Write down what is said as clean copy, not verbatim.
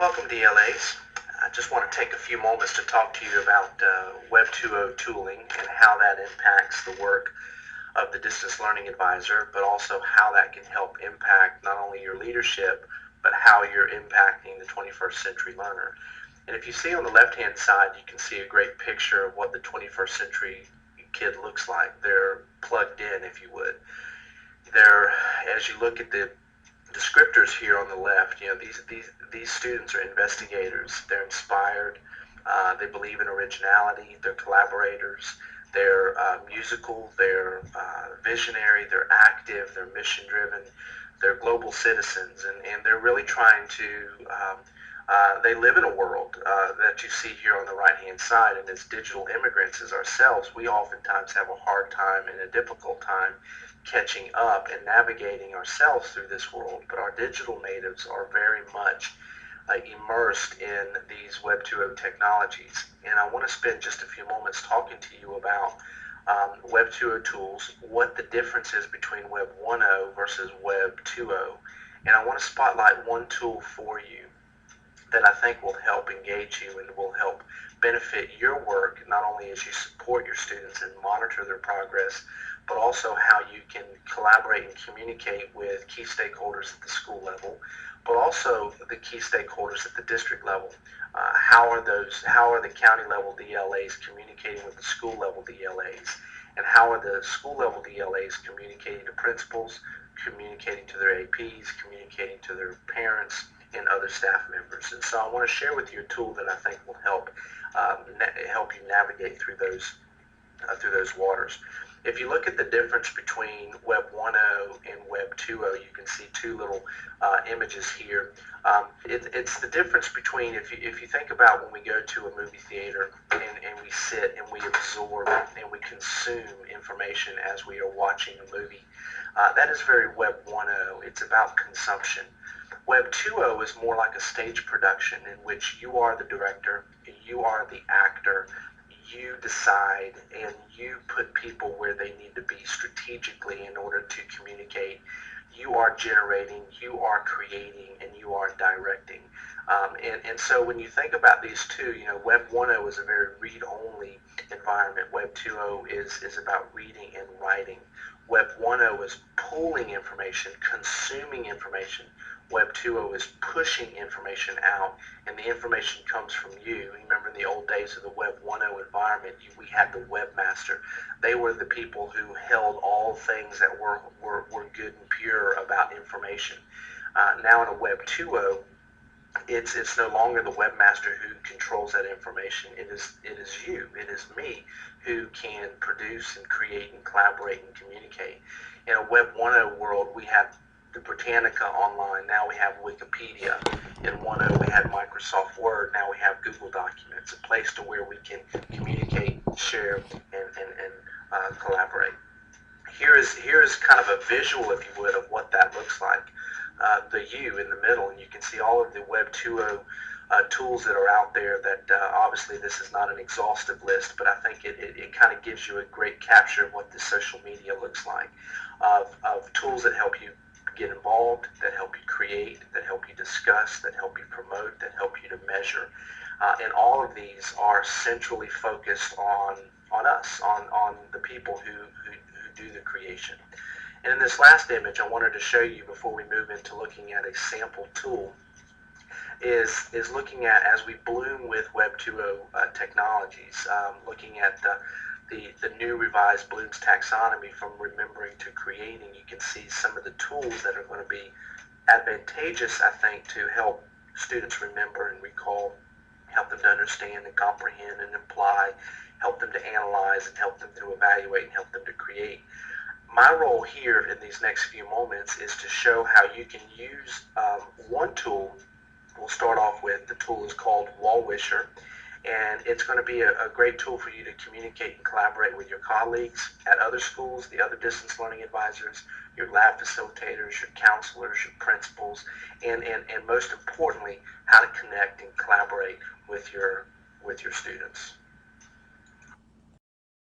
Welcome, DLAs. I just want to take a few moments to talk to you about Web 2.0 tooling and how that impacts the work of the distance learning advisor, but also how that can help impact not only your leadership, but how you're impacting the 21st century learner. And if you see on the left-hand side, you can see a great picture of what the 21st century kid looks like. They're plugged in, if you would. They're, as you look at the descriptors here on the left, these students are investigators. They're inspired. They believe in originality. They're collaborators. They're musical. They're visionary. They're active. They're mission driven. They're global citizens, and they're really trying to. They live in a world that you see here on the right-hand side, and as digital immigrants as ourselves, we oftentimes have a hard time and a difficult time catching up and navigating ourselves through this world. But our digital natives are very much immersed in these Web 2.0 technologies. And I want to spend just a few moments talking to you about Web 2.0 tools, what the difference is between Web 1.0 versus Web 2.0. And I want to spotlight one tool for you that I think will help engage you and will help benefit your work, not only as you support your students and monitor their progress, but also how you can collaborate and communicate with key stakeholders at the school level, but also the key stakeholders at the district level. How are the county level DLAs communicating with the school level DLAs? And how are the school level DLAs communicating to principals, communicating to their APs, communicating to their parents, and other staff members? And so I want to share with you a tool that I think will help you navigate through those waters. If you look at the difference between Web 1.0 and Web 2.0, you can see two little images here. It's the difference between, if you think about when we go to a movie theater and we sit and we absorb and we consume information as we are watching a movie, that is very Web 1.0. It's about consumption. Web 2.0 is more like a stage production in which you are the director, you are the actor, you decide, and you put people where they need to be strategically in order to communicate. You are generating, you are creating, and you are directing. And so when you think about these two, Web 1.0 is a very read-only environment. Web 2.0 is about reading and writing. Web 1.0 is pulling information, consuming information. Web 2.0 is pushing information out, and the information comes from you. Remember in the old days of the Web 1.0 environment, we had the webmaster. They were the people who held all things that were good and pure about information. Now in a Web 2.0, it's no longer the webmaster who controls that information. It is you. It is me who can produce and create and collaborate and communicate. In a Web 1.0 world, we have the Britannica online. Now we have Wikipedia. In 1.0 we had Microsoft Word. Now we have Google Documents, a place to where we can communicate, share, and collaborate. Here is kind of a visual, if you would, of what that looks like. The U in the middle, and you can see all of the Web 2.0 tools that are out there that obviously this is not an exhaustive list, but I think it kind of gives you a great capture of what the social media looks like, of tools that help you get involved, that help you create, that help you discuss, that help you promote, that help you to measure. And all of these are centrally focused on us, on the people who do the creation. And in this last image, I wanted to show you before we move into looking at a sample tool, is looking at, as we bloom with Web 2.0 technologies, looking at the new revised Bloom's taxonomy from remembering to creating. You can see some of the tools that are going to be advantageous, I think, to help students remember and recall, help them to understand and comprehend and apply, help them to analyze and help them to evaluate and help them to create. My role here in these next few moments is to show how you can use one tool. We'll start off with, the tool is called Wall-Wisher, and it's going to be a great tool for you to communicate and collaborate with your colleagues at other schools, the other distance learning advisors, your lab facilitators, your counselors, your principals, and most importantly, how to connect and collaborate with your students.